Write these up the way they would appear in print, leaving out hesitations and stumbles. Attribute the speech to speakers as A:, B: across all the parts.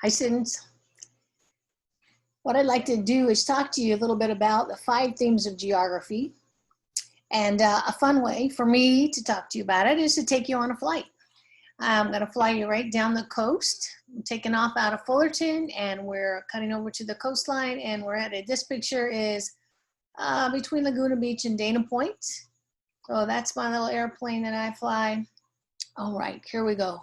A: Hi, students. What I'd like to do is talk to you a little bit about the 5 themes of geography. And a fun way for me to talk to you about it is to take you on a flight. I'm going to fly you right down the coast. I'm taking off out of Fullerton, and we're cutting over to the coastline, and we're headed. This picture is between Laguna Beach and Dana Point. So that's my little airplane that I fly. All right, here we go.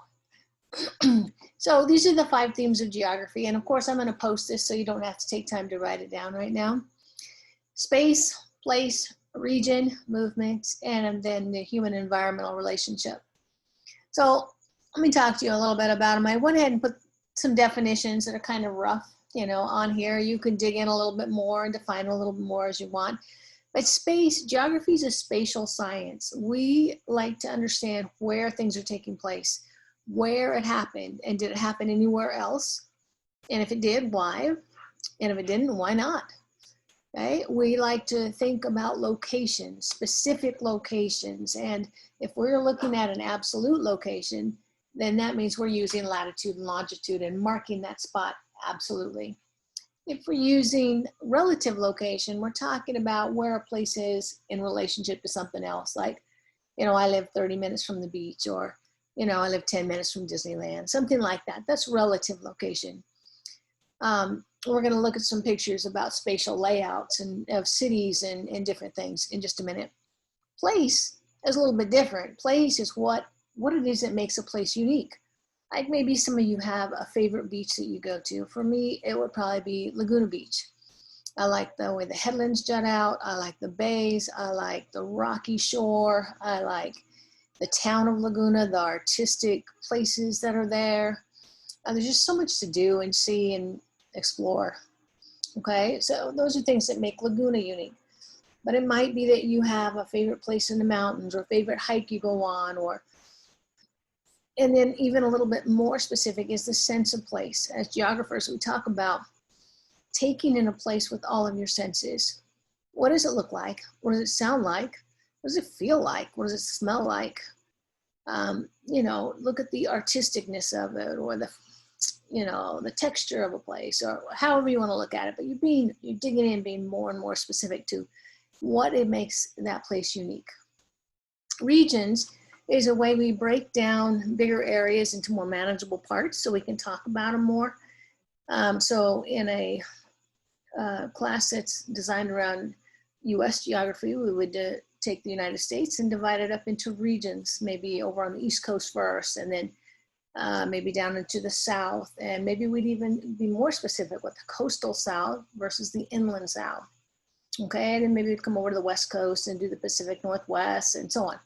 A: So these are the 5 themes of geography, and of course I'm going to post this so you don't have to take time to write it down right now. Space, place, region, movement, and then the human environmental relationship. So let me talk to you a little bit about them. I went ahead and put some definitions that are kind of rough, on here. You can dig in a little bit more and define a little bit more as you want. But space, geography is a spatial science. We like to understand where things are taking place, where it happened, and did it happen anywhere else? And if it did, why? And if it didn't, why not? Okay? We like to think about locations, specific locations, and if we're looking at an absolute location, then that means we're using latitude and longitude and marking that spot absolutely. If we're using relative location, we're talking about where a place is in relationship to something else, like, I live 30 minutes from the beach, or I live 10 minutes from Disneyland, something like that. That's relative location. We're going to look at some pictures about spatial layouts and of cities and different things in just a minute. Place is a little bit different. Place is what it is that makes a place unique. Like maybe some of you have a favorite beach that you go to. For me, it would probably be Laguna Beach. I like the way the headlands jut out. I like the bays. I like the rocky shore. I like the town of Laguna, the artistic places that are there. There's just so much to do and see and explore. Okay, so those are things that make Laguna unique. But it might be that you have a favorite place in the mountains, or favorite hike you go on, and then even a little bit more specific is the sense of place. As geographers, we talk about taking in a place with all of your senses. What does it look like? What does it sound like? What does it feel like? What does it smell like? Look at the artisticness of it, or the texture of a place, or however you want to look at it. But you're digging in, being more and more specific to what it makes that place unique. Regions is a way we break down bigger areas into more manageable parts so we can talk about them more. So in a class that's designed around US geography, we would take the United States and divide it up into regions, maybe over on the East Coast first, and then maybe down into the South, and maybe we'd even be more specific with the coastal South versus the inland South. Okay, and then maybe we'd come over to the West Coast and do the Pacific Northwest and so on.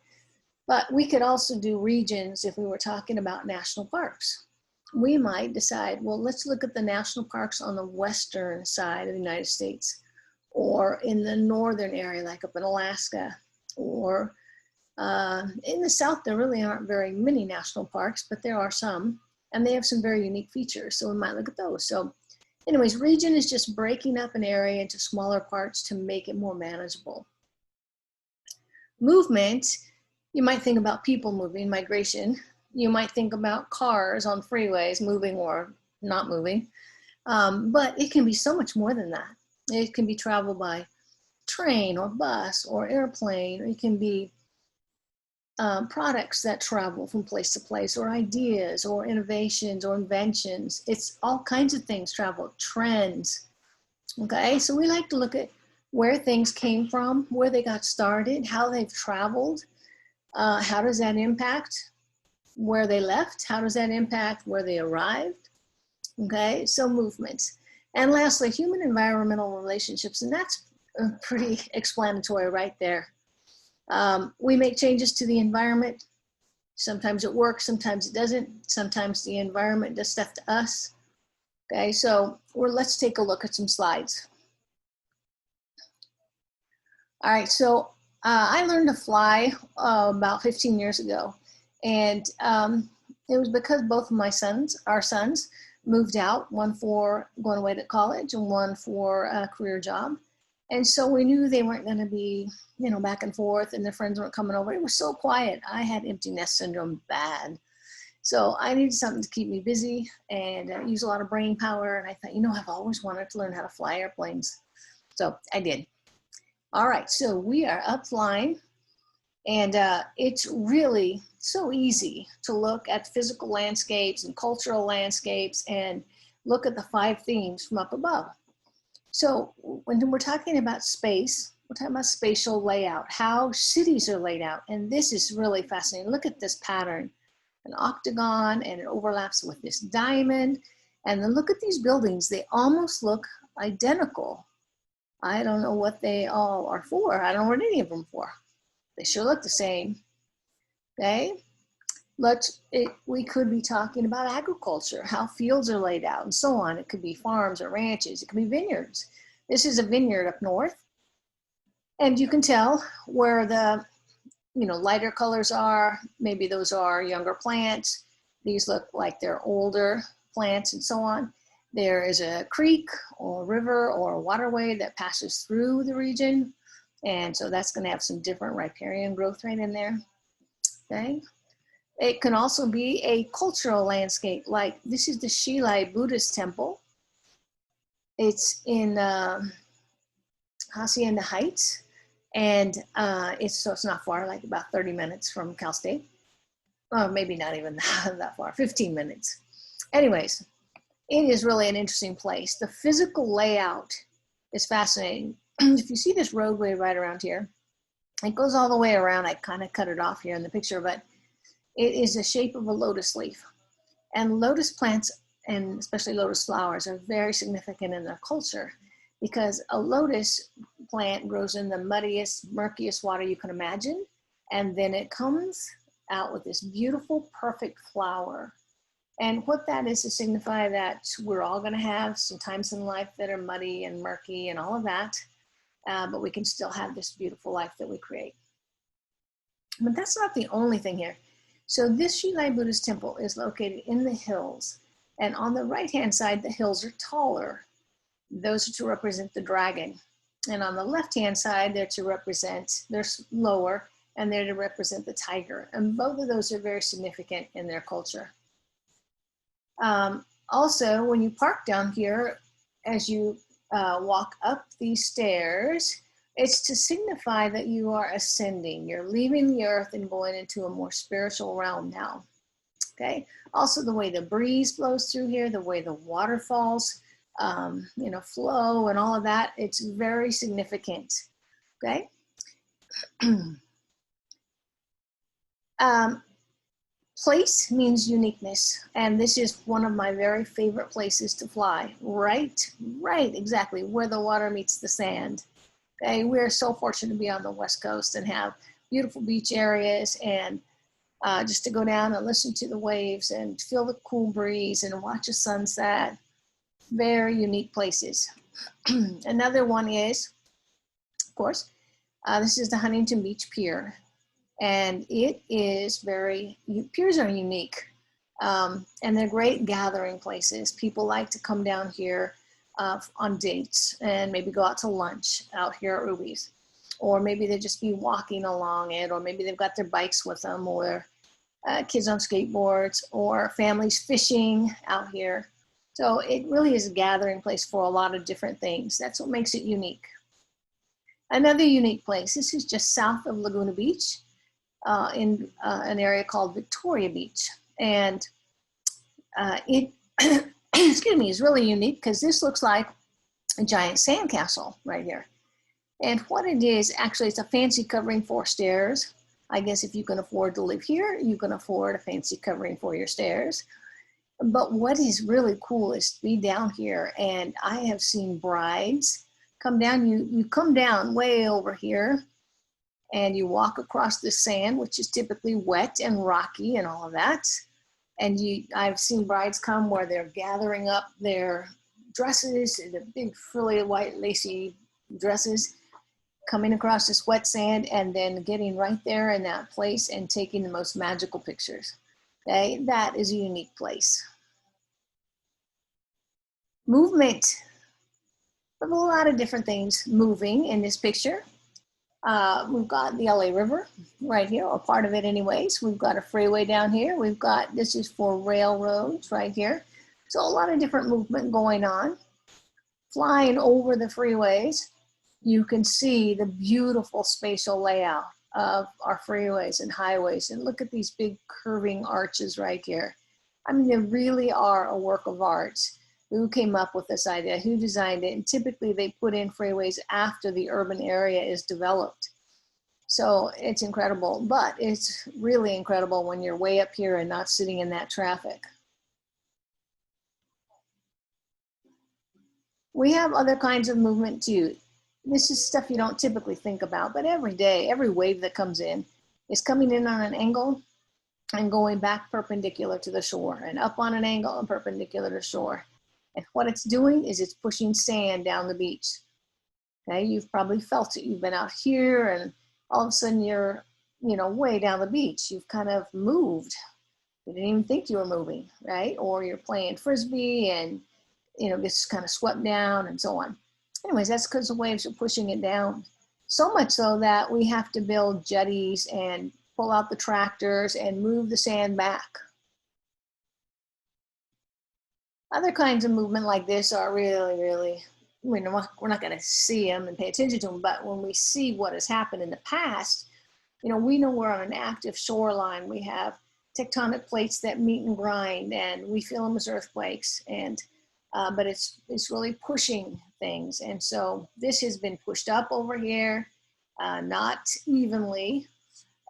A: But we could also do regions if we were talking about national parks. We might decide, well, let's look at the national parks on the western side of the United States, or in the northern area, like up in Alaska, or in the South. There really aren't very many national parks, but there are some, and they have some very unique features, so we might look at those. So anyways, region is just breaking up an area into smaller parts to make it more manageable. Movement, you might think about people moving, migration. You might think about cars on freeways moving or not moving, but it can be so much more than that. It can be travel by train or bus or airplane. It can be products that travel from place to place, or ideas or innovations or inventions. It's all kinds of things travel, trends. Okay, so we like to look at where things came from, where they got started, how they've traveled. How does that impact where they left? How does that impact where they arrived? Okay, so movements. And lastly, human environmental relationships, and that's pretty explanatory right there. We make changes to the environment. Sometimes it works, sometimes it doesn't. Sometimes the environment does stuff to us. Okay, so let's take a look at some slides. All right, so I learned to fly about 15 years ago, and it was because both of our sons, moved out, one for going away to college and one for a career job. And so we knew they weren't going to be, back and forth, and their friends weren't coming over. It was so quiet. I had empty nest syndrome bad. So I needed something to keep me busy and use a lot of brain power. And I thought, you know, I've always wanted to learn how to fly airplanes. So I did. All right, so we are up flying, and it's really so easy to look at physical landscapes and cultural landscapes and look at the 5 themes from up above. So when we're talking about space, we're talking about spatial layout, how cities are laid out. And this is really fascinating. Look at this pattern, an octagon, and it overlaps with this diamond. And then look at these buildings. They almost look identical. I don't know what they all are for. I don't know what any of them are for. They sure look the same. Okay. We could be talking about agriculture, how fields are laid out and so on. It could be farms or ranches. It could be vineyards. This is a vineyard up north. And you can tell where the, lighter colors are. Maybe those are younger plants. These look like they're older plants and so on. There is a creek or a river or a waterway that passes through the region. And so that's going to have some different riparian growth rate in there. Okay. It can also be a cultural landscape, like this is the Shilai Buddhist temple. It's in Hacienda Heights, and it's not far, like about 30 minutes from Cal State. Or maybe not even that far, 15 minutes. Anyways, it is really an interesting place. The physical layout is fascinating. If you see this roadway right around here, it goes all the way around. I kind of cut it off here in the picture, but it is the shape of a lotus leaf. And lotus plants, and especially lotus flowers, are very significant in their culture because a lotus plant grows in the muddiest, murkiest water you can imagine. And then it comes out with this beautiful, perfect flower. And what that is to signify that we're all going to have some times in life that are muddy and murky and all of that, but we can still have this beautiful life that we create. But that's not the only thing here. So this Shilai Buddhist temple is located in the hills. And on the right-hand side, the hills are taller. Those are to represent the dragon. And on the left-hand side, they're lower, and they're to represent the tiger. And both of those are very significant in their culture. Also, when you park down here, as you walk up these stairs, it's to signify that you are ascending. You're leaving the earth and going into a more spiritual realm now. Okay. Also, the way the breeze blows through here, the way the waterfalls, flow and all of that, it's very significant. Okay. Place means uniqueness, and this is one of my very favorite places to fly. Right, exactly where the water meets the sand. Okay, we're so fortunate to be on the West Coast and have beautiful beach areas, and just to go down and listen to the waves and feel the cool breeze and watch a sunset. Very unique places. Another one is, of course, this is the Huntington Beach Pier. And it is piers are unique, and they're great gathering places. People like to come down here on dates and maybe go out to lunch out here at Ruby's, or maybe they just be walking along it, or maybe they've got their bikes with them, or kids on skateboards, or families fishing out here. So it really is a gathering place for a lot of different things. That's what makes it unique. Another unique place, this is just south of Laguna Beach. In an area called Victoria Beach. And it, excuse me, is really unique because this looks like a giant sandcastle right here. And what it is, actually, it's a fancy covering for stairs. I guess if you can afford to live here, you can afford a fancy covering for your stairs. But what is really cool is to be down here, and I have seen brides come down. You come down way over here, and you walk across the sand, which is typically wet and rocky and all of that. And I've seen brides come where they're gathering up their dresses, the big frilly white lacy dresses, coming across this wet sand and then getting right there in that place and taking the most magical pictures. Okay, that is a unique place. Movement. We have a lot of different things moving in this picture. We've got the LA River right here, or part of it anyways. We've got a freeway down here. We've got, this is for railroads right here. So a lot of different movement going on. Flying over the freeways, you can see the beautiful spatial layout of our freeways and highways. And look at these big curving arches right here. I mean, they really are a work of art. Who came up with this idea? Who designed it? And typically they put in freeways after the urban area is developed. So it's incredible, but it's really incredible when you're way up here and not sitting in that traffic. We have other kinds of movement too. This is stuff you don't typically think about, but every day, every wave that comes in is coming in on an angle and going back perpendicular to the shore, and up on an angle and perpendicular to shore. And what it's doing is it's pushing sand down the beach. Okay, you've probably felt it. You've been out here and all of a sudden you're, way down the beach. You've kind of moved. You didn't even think you were moving, right? Or you're playing Frisbee and, gets kind of swept down and so on. Anyways, that's because the waves are pushing it down. So much so that we have to build jetties and pull out the tractors and move the sand back. Other kinds of movement like this are really, really, we're not going to see them and pay attention to them, but when we see what has happened in the past, we know we're on an active shoreline. We have tectonic plates that meet and grind, and we feel them as earthquakes. And but it's really pushing things, and so this has been pushed up over here, not evenly.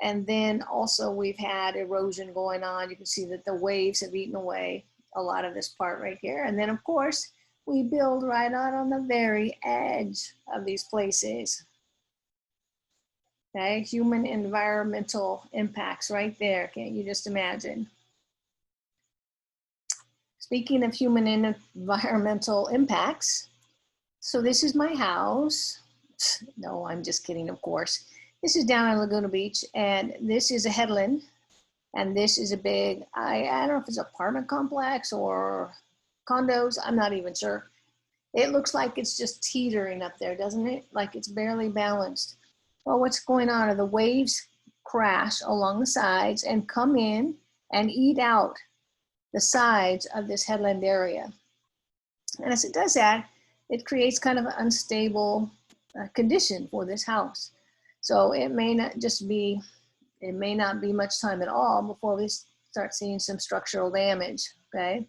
A: And then also we've had erosion going on. You can see that the waves have eaten away a lot of this part right here. And then of course, we build right out on the very edge of these places. Okay, human environmental impacts right there. Can't you just imagine? Speaking of human and environmental impacts, so this is my house. No, I'm just kidding, of course. This is down on Laguna Beach, and this is a headland, and this is a big, I don't know if it's an apartment complex or condos, I'm not even sure. It looks like it's just teetering up there, doesn't it? Like it's barely balanced. Well, what's going on are the waves crash along the sides and come in and eat out the sides of this headland area. And as it does that, it creates kind of an unstable condition for this house. So it may not be much time at all before we start seeing some structural damage, okay?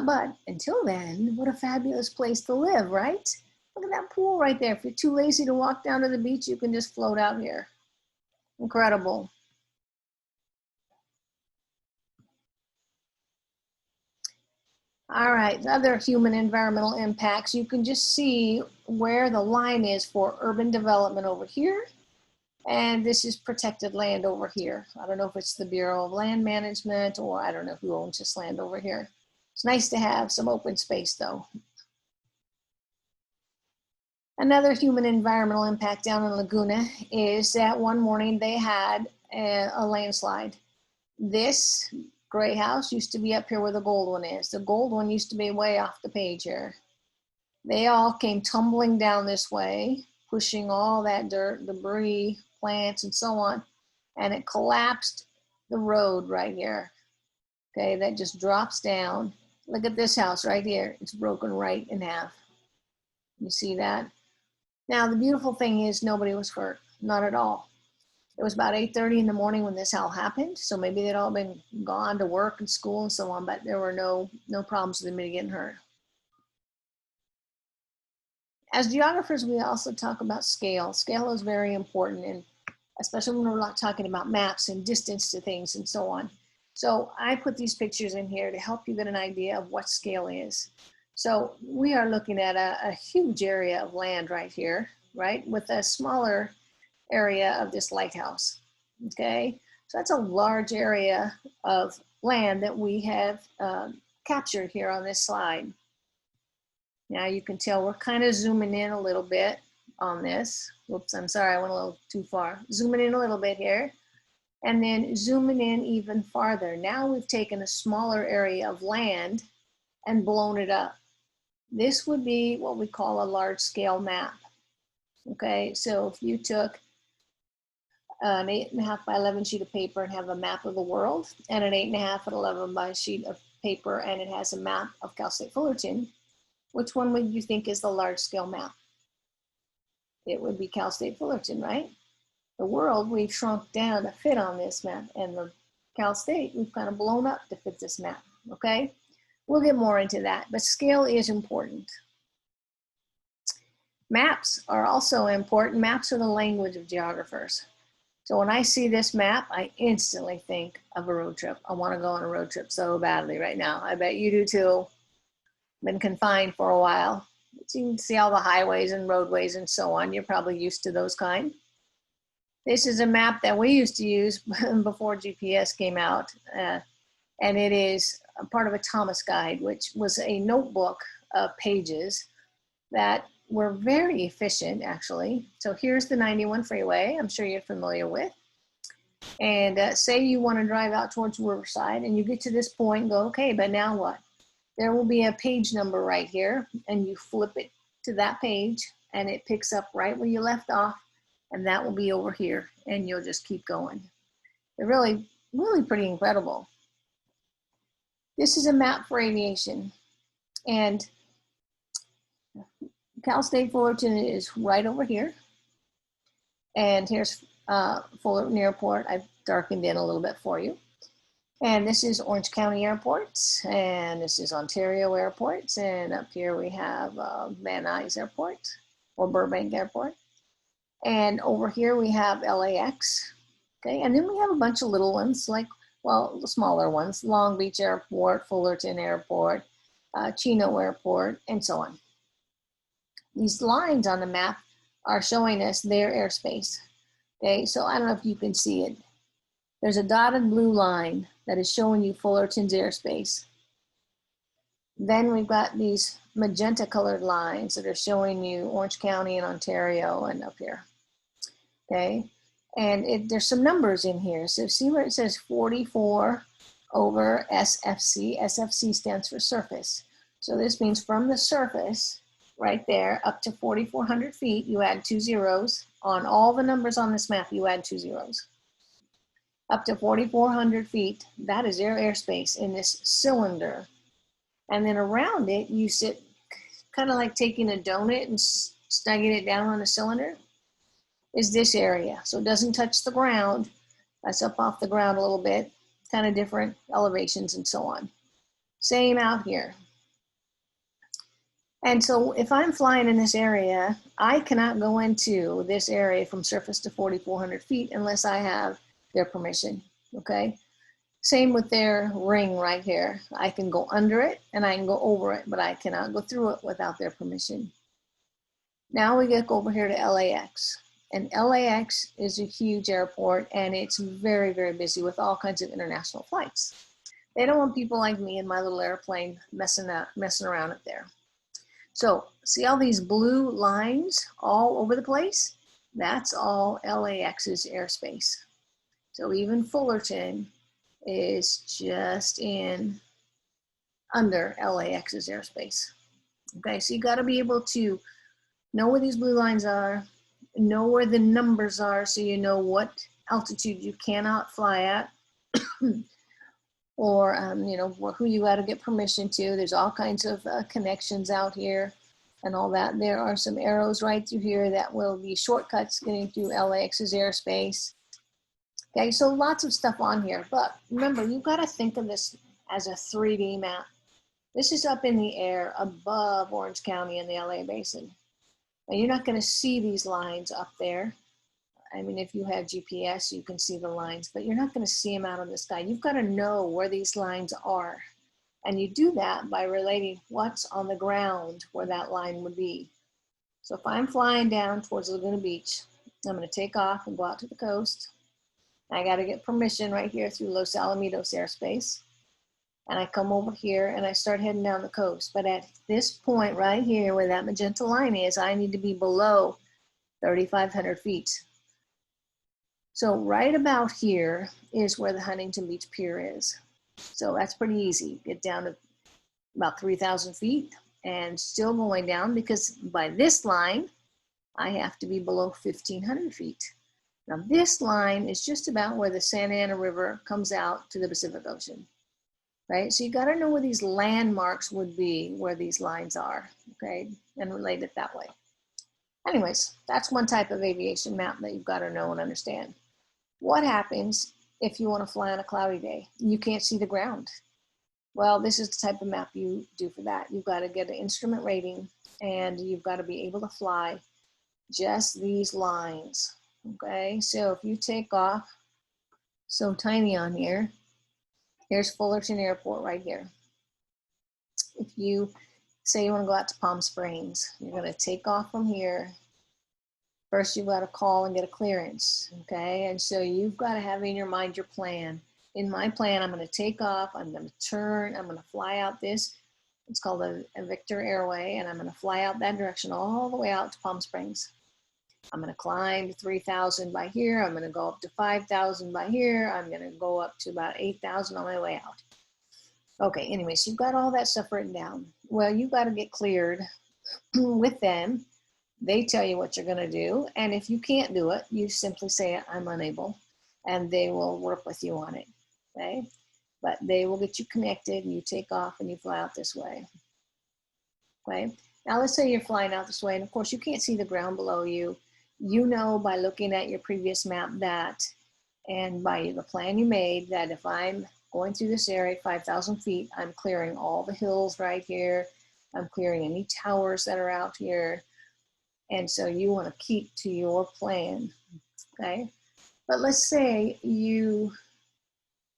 A: But until then, what a fabulous place to live, right? Look at that pool right there. If you're too lazy to walk down to the beach, you can just float out here. Incredible. All right, other human environmental impacts. You can just see where the line is for urban development over here. And this is protected land over here. I don't know if it's the Bureau of Land Management or I don't know who owns this land over here. It's nice to have some open space though. Another human environmental impact down in Laguna is that one morning they had a landslide. This gray house used to be up here where the gold one is. The gold one used to be way off the page here. They all came tumbling down this way, pushing all that dirt, debris, plants, and so on, and it collapsed the road right here. Okay, that just drops down. Look at this house right here. It's broken right in half. You see that? Now, the beautiful thing is nobody was hurt, not at all. It was about 8:30 in the morning when this all happened, so maybe they'd all been gone to work and school and so on, but there were no problems with anybody getting hurt. As geographers, we also talk about scale. Scale is very important, and especially when we're not talking about maps and distance to things and so on. So I put these pictures in here to help you get an idea of what scale is. So we are looking at a huge area of land right here, right, with a smaller area of this lighthouse, okay? So that's a large area of land that we have captured here on this slide. Now you can tell we're kind of zooming in a little bit on this. Whoops, I'm sorry, I went a little too far. Zooming in a little bit here, and then zooming in even farther. Now we've taken a smaller area of land and blown it up. This would be what we call a large scale map. Okay, so if you took an 8.5 by 11 sheet of paper and have a map of the world, and an 8.5 by 11 by sheet of paper and it has a map of Cal State Fullerton, which one would you think is the large scale map? It would be Cal State Fullerton, right? The world we've shrunk down to fit on this map, and the Cal State we've kind of blown up to fit this map, okay? We'll get more into that, but scale is important. Maps are also important. Maps are the language of geographers. So when I see this map, I instantly think of a road trip. I want to go on a road trip so badly right now. I bet you do too. Been confined for a while. But you can see all the highways and roadways and so on. You're probably used to those kind. This is a map that we used to use before GPS came out. And it is a part of a Thomas Guide, which was a notebook of pages that were very efficient, actually. So here's the 91 freeway, I'm sure you're familiar with. And say you want to drive out towards Riverside and you get to this point and go, okay, but now what? There will be a page number right here, and you flip it to that page and it picks up right where you left off, and that will be over here, and you'll just keep going. They're really, really pretty incredible. This is a map for aviation, and Cal State Fullerton is right over here. And here's Fullerton Airport. I've darkened in a little bit for you. And this is Orange County Airport, and this is Ontario Airport. And up here we have Van Nuys Airport, or Burbank Airport. And over here we have LAX. Okay, and then we have a bunch of little ones, like, well, the smaller ones, Long Beach Airport, Fullerton Airport, Chino Airport, and so on. These lines on the map are showing us their airspace. Okay, so I don't know if you can see it. There's a dotted blue line that is showing you Fullerton's airspace. Then we've got these magenta colored lines that are showing you Orange County and Ontario and up here. Okay, and there's some numbers in here. So see where it says 44 over SFC. SFC stands for surface. So this means from the surface right there up to 4,400 feet, you add 2 zeros. On all the numbers on this map, you add 2 zeros. Up to 4,400 feet, that is their airspace in this cylinder. And then around it, you sit kind of like taking a donut and snugging it down on a cylinder, is this area. So it doesn't touch the ground. That's up off the ground a little bit, kind of different elevations and so on. Same out here. And so if I'm flying in this area, I cannot go into this area from surface to 4,400 feet unless I have their permission, okay? Same with their ring right here. I can go under it and I can go over it, but I cannot go through it without their permission. Now we get over here to LAX. And LAX is a huge airport, and it's very, very busy with all kinds of international flights. They don't want people like me in my little airplane messing around up there. So see all these blue lines all over the place? That's all LAX's airspace. So even Fullerton is just in under LAX's airspace. Okay, so you got to be able to know where these blue lines are, know where the numbers are so you know what altitude you cannot fly at, or you know, who you got to get permission to. There's all kinds of connections out here and all that. There are some arrows right through here that will be shortcuts getting through LAX's airspace. Okay, so lots of stuff on here, but remember, you've got to think of this as a 3D map. This is up in the air above Orange County and the LA Basin. Now you're not going to see these lines up there. I mean, if you have GPS, you can see the lines, but you're not going to see them out of the sky. You've got to know where these lines are. And you do that by relating what's on the ground where that line would be. So if I'm flying down towards Laguna Beach, I'm going to take off and go out to the coast. I got to get permission right here through Los Alamitos airspace. And I come over here and I start heading down the coast. But at this point right here where that magenta line is, I need to be below 3,500 feet. So right about here is where the Huntington Beach Pier is. So that's pretty easy. Get down to about 3,000 feet and still going down, because by this line, I have to be below 1,500 feet. Now this line is just about where the Santa Ana River comes out to the Pacific Ocean, right? So you got to know where these landmarks would be, where these lines are, okay, and relate it that way. Anyways, that's one type of aviation map that you've got to know and understand. What happens if you want to fly on a cloudy day? You can't see the ground. Well, this is the type of map you do for that. You've got to get an instrument rating and you've got to be able to fly just these lines, okay? So if you take off, so tiny on here, here's Fullerton Airport right here. If you say you want to go out to Palm Springs, you're going to take off from here. First, you've got to call and get a clearance, okay? And so you've got to have in your mind your plan. In my plan, I'm going to take off, I'm going to turn, I'm going to fly out this, it's called a Victor Airway, and I'm going to fly out that direction all the way out to Palm Springs. I'm going to climb to 3,000 by here, I'm going to go up to 5,000 by here, I'm going to go up to about 8,000 on my way out. Okay, anyway, so you've got all that stuff written down. Well, you've got to get cleared with them. They tell you what you're going to do, and if you can't do it, you simply say, I'm unable, and they will work with you on it, okay? But they will get you connected, and you take off, and you fly out this way, okay? Now, let's say you're flying out this way, and of course, you can't see the ground below you. You know by looking at your previous map that, and by the plan you made, that if I'm going through this area, 5,000 feet, I'm clearing all the hills right here. I'm clearing any towers that are out here. And so you want to keep to your plan, okay? But let's say you,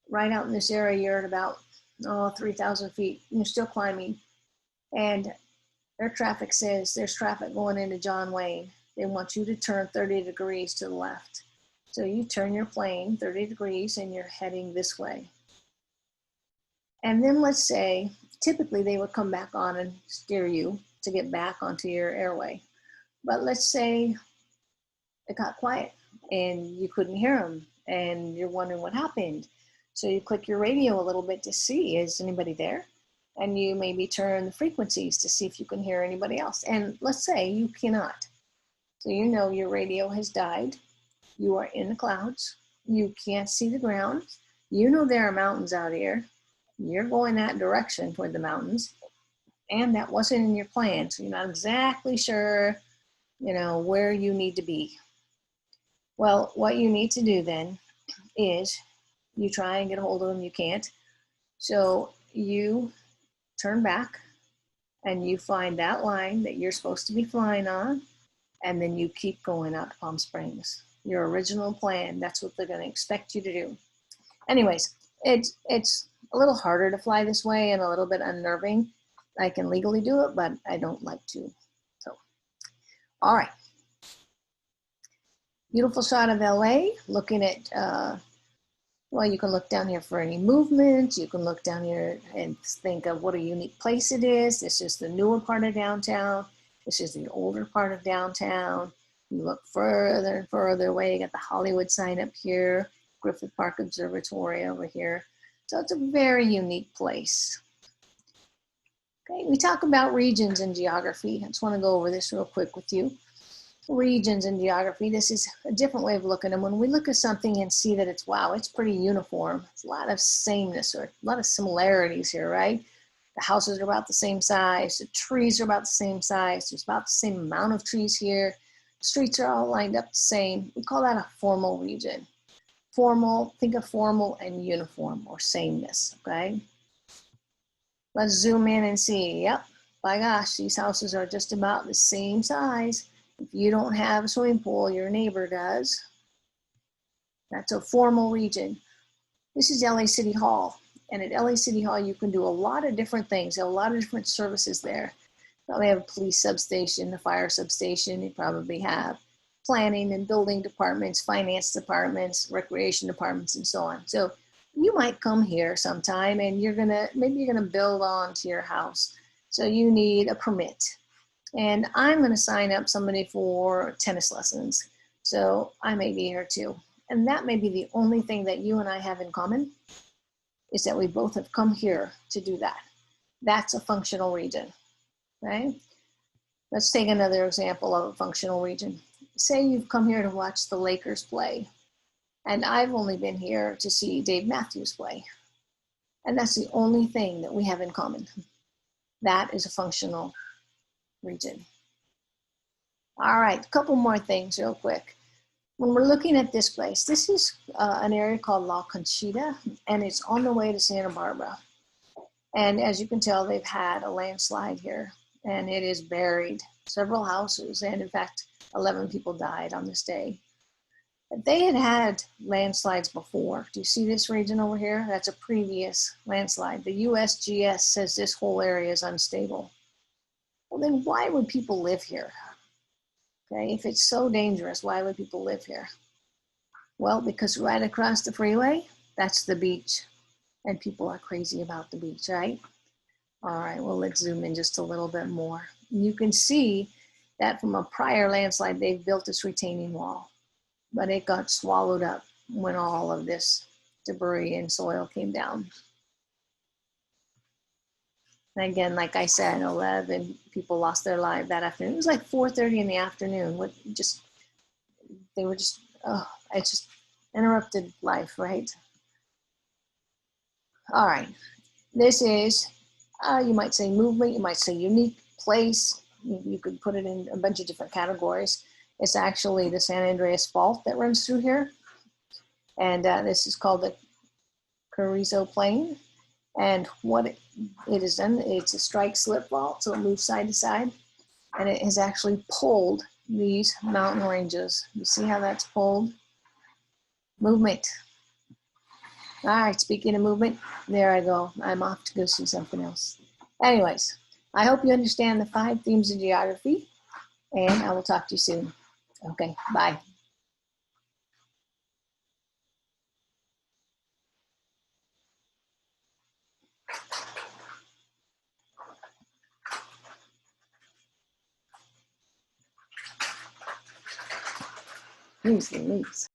A: right out in this area, you're at about 3,000 feet, and you're still climbing, and air traffic says there's traffic going into John Wayne. They want you to turn 30 degrees to the left. So you turn your plane 30 degrees and you're heading this way. And then let's say, typically they would come back on and steer you to get back onto your airway. But let's say it got quiet and you couldn't hear them and you're wondering what happened. So you click your radio a little bit to see, is anybody there? And you maybe turn the frequencies to see if you can hear anybody else. And let's say you cannot. So you know your radio has died. You are in the clouds. You can't see the ground. You know there are mountains out here. You're going that direction toward the mountains. And that wasn't in your plan. So you're not exactly sure, you know, where you need to be. Well, what you need to do then is you try and get a hold of them, you can't. So you turn back and you find that line that you're supposed to be flying on, and then you keep going out to Palm Springs. Your original plan, that's what they're going to expect you to do. Anyways, it's a little harder to fly this way and a little bit unnerving. I can legally do it, but I don't like to. So, all right. Beautiful shot of LA, looking at, well, you can look down here for any movement. You can look down here and think of what a unique place it is. This is the newer part of downtown. This is the older part of downtown. You look further and further away, you got the Hollywood sign up here, Griffith Park Observatory over here. So it's a very unique place. Okay, we talk about regions and geography. I just want to go over this real quick with you. Regions and geography, this is a different way of looking. And when we look at something and see that it's, wow, it's pretty uniform. It's a lot of sameness or a lot of similarities here, right? The houses are about the same size. The trees are about the same size. There's about the same amount of trees here. Streets are all lined up the same. We call that a formal region. Formal, think of formal and uniform or sameness, okay? Let's zoom in and see. Yep, by gosh, these houses are just about the same size. If you don't have a swimming pool, your neighbor does. That's a formal region. This is LA City Hall. And at LA City Hall, you can do a lot of different things. There are a lot of different services there. You probably have a police substation, a fire substation. You probably have planning and building departments, finance departments, recreation departments, and so on. So you might come here sometime and maybe you're gonna build onto your house. So you need a permit. And I'm gonna sign up somebody for tennis lessons. So I may be here too. And that may be the only thing that you and I have in common, is that we both have come here to do that. That's a functional region, right? Let's take another example of a functional region. say you've come here to watch the Lakers play, and I've only been here to see Dave Matthews play. And that's the only thing that we have in common. That is a functional region. All right, a couple more things real quick. When we're looking at this place, this is an area called La Conchita, and it's on the way to Santa Barbara. And as you can tell, they've had a landslide here, and it is buried several houses. And in fact, 11 people died on this day. They had had landslides before. Do you see this region over here? That's a previous landslide. The USGS says this whole area is unstable. Well, then why would people live here? Okay, if it's so dangerous, why would people live here? Well, because right across the freeway, that's the beach. And people are crazy about the beach, right? All right, well, let's zoom in just a little bit more. You can see that from a prior landslide, they've built this retaining wall, but it got swallowed up when all of this debris and soil came down. And again, like I said, 11 people lost their life that afternoon. It was like 4:30 in the afternoon. They were just, oh, it just interrupted life, right? All right, this is, you might say movement, you might say unique place. You could put it in a bunch of different categories. It's actually the San Andreas Fault that runs through here. And this is called the Carrizo Plain. And what it is done, it's a strike slip fault, so it moves side to side. And it has actually pulled these mountain ranges. You see how that's pulled? Movement. All right, speaking of movement, there I go. I'm off to go see something else. Anyways, I hope you understand the 5 themes of geography, and I will talk to you soon. Okay, bye. Use the links.